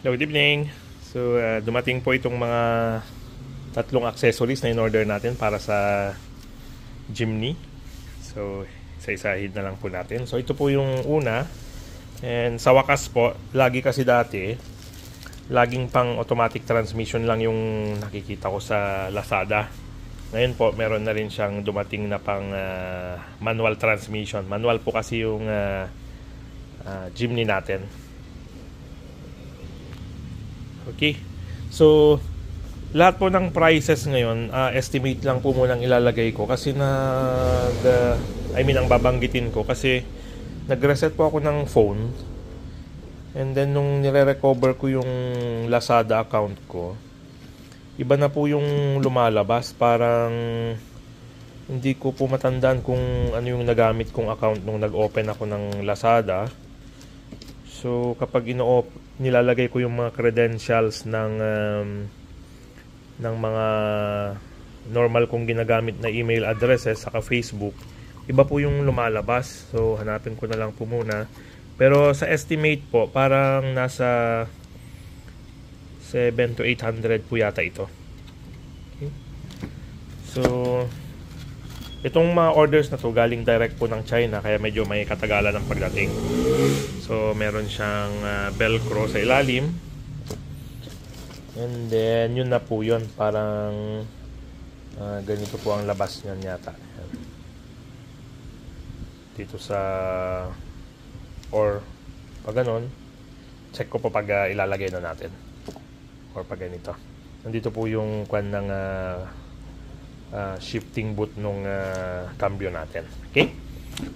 Hello, good evening. So, dumating po itong mga tatlong accessories na in-order natin para sa Jimny. So, isa-isahin na lang po natin. So, ito po yung una. And sa wakas po, lagi kasi dati, laging pang automatic transmission lang yung nakikita ko sa Lazada. Ngayon po, meron na rin siyang dumating na pang manual transmission. Manual po kasi yung Jimny natin. Okay. So, lahat po ng prices ngayon, estimate lang po munang ilalagay ko kasi ang babanggitin ko kasi nag-reset po ako ng phone. And then nung nire-recover ko yung Lazada account ko, iba na po yung lumalabas. Parang hindi ko po matandaan kung ano yung nagamit kong account nung nag-open ako ng Lazada. So, kapag nilalagay ko yung mga credentials ng mga normal kong ginagamit na email addresses saka Facebook, iba po yung lumalabas. So, hanapin ko na lang po muna. Pero sa estimate po, parang nasa 700 to 800 po yata ito. Okay. So, itong mga orders na to galing direct po ng China, kaya medyo may katagalan ng pagdating. So, meron siyang velcro sa ilalim. And then, yun na po yun. Parang ganito po ang labas niyan yata. Dito sa or pag ganon, check ko po pag ilalagay na natin. Or pag ganito. Nandito po yung kwan ng shifting boot nung cambio natin. Okay?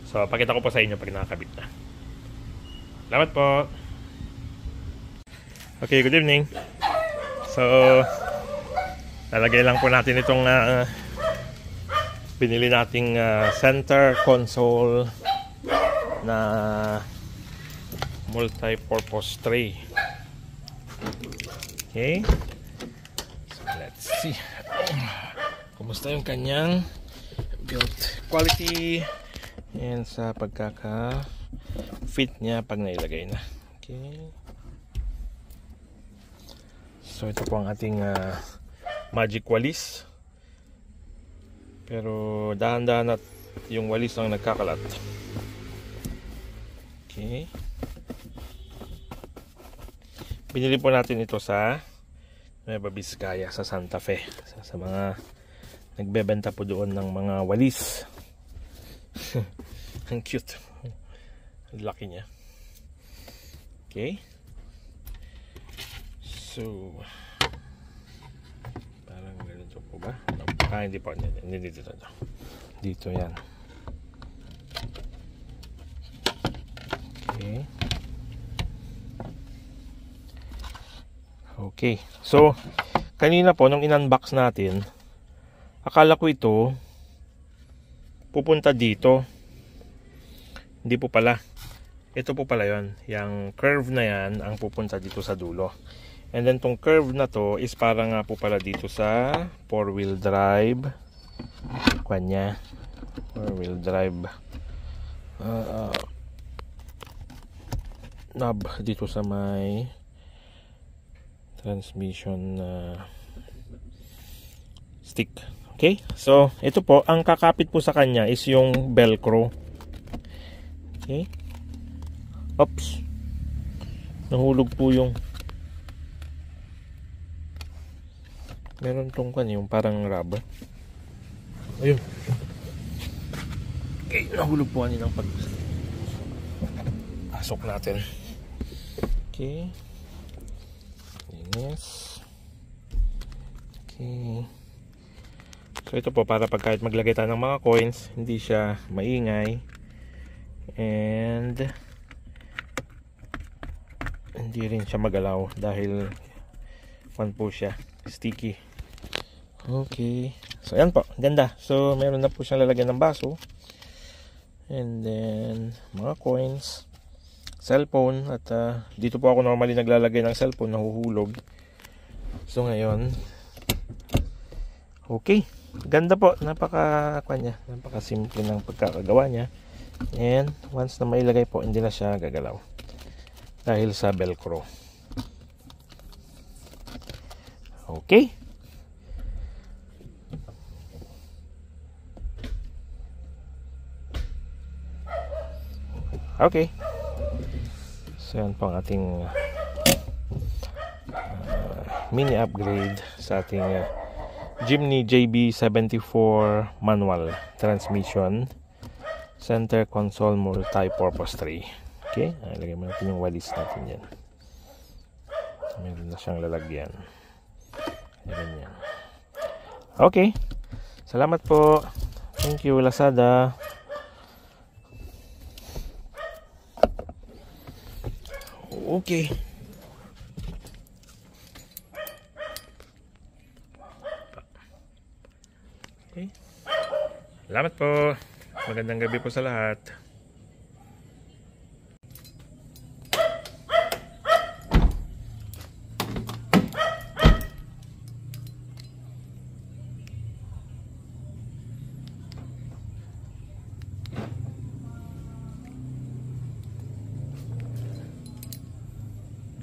So, pakita ko po sa inyo pag nakakabit na. Salamat po. Okay, good evening. So, lalagay lang po natin itong binili nating center console na multi-purpose tray. Okay. So, let's see. Kumusta yung kanyang build quality and sa pagkaka-fit niya pag nailagay na. Okay. So ito po ang ating magic walis. Pero dahan-dahan at yung walis ang nagkakalat. Okay. Binili po natin ito sa Nueva Vizcaya sa Santa Fe. Sa mga nagbebenta po doon ng mga walis. Ang cute. Ang laki niya. Okay. So, parang ganito po ba? Hindi po. Hindi dito. Dito yan. Okay. Okay. So, kanina po, nung in-unbox natin, akala ko ito pupunta dito. Hindi po pala. Ito po pala yon. Yung curve na yan ang pupunta dito sa dulo. And then tong curve na to is para nga po pala dito sa 4-wheel drive. Kanya. 4-wheel drive. Knob dito sa may transmission stick. Okay? So, ito po, ang kakapit po sa kanya is yung velcro. Okay? Oops. Nahulog po yung meron tong yung parang rubber. Ayun. Okay, nahulog po kanina ng pasok natin. Okay. Yes. Okay. So ito po para pag kahit maglagay tayo ng mga coins, hindi siya maingay. And hindi rin siya magalaw dahil po siya sticky. Okay. So ayan po, ganda. So meron na po siyang lalagyan ng baso. And then mga coins, cellphone at dito po ako normally naglalagay ng cellphone, nahuhulog. So ngayon, okay. Ganda po, napaka simple ng pagkakagawa niya. And once na mailagay po, hindi na siya gagalaw dahil sa velcro. Okay. Okay. So yan po ang ating mini upgrade sa ating Jimny JB74 manual transmission center console multi-purpose tray. Okay, ilagay mo natin yung walis natin yan. Meron na siyang lalagyan. Ganyan. Okay, salamat po. Thank you, Lazada. Okay. Okay. Salamat po. Magandang gabi po sa lahat.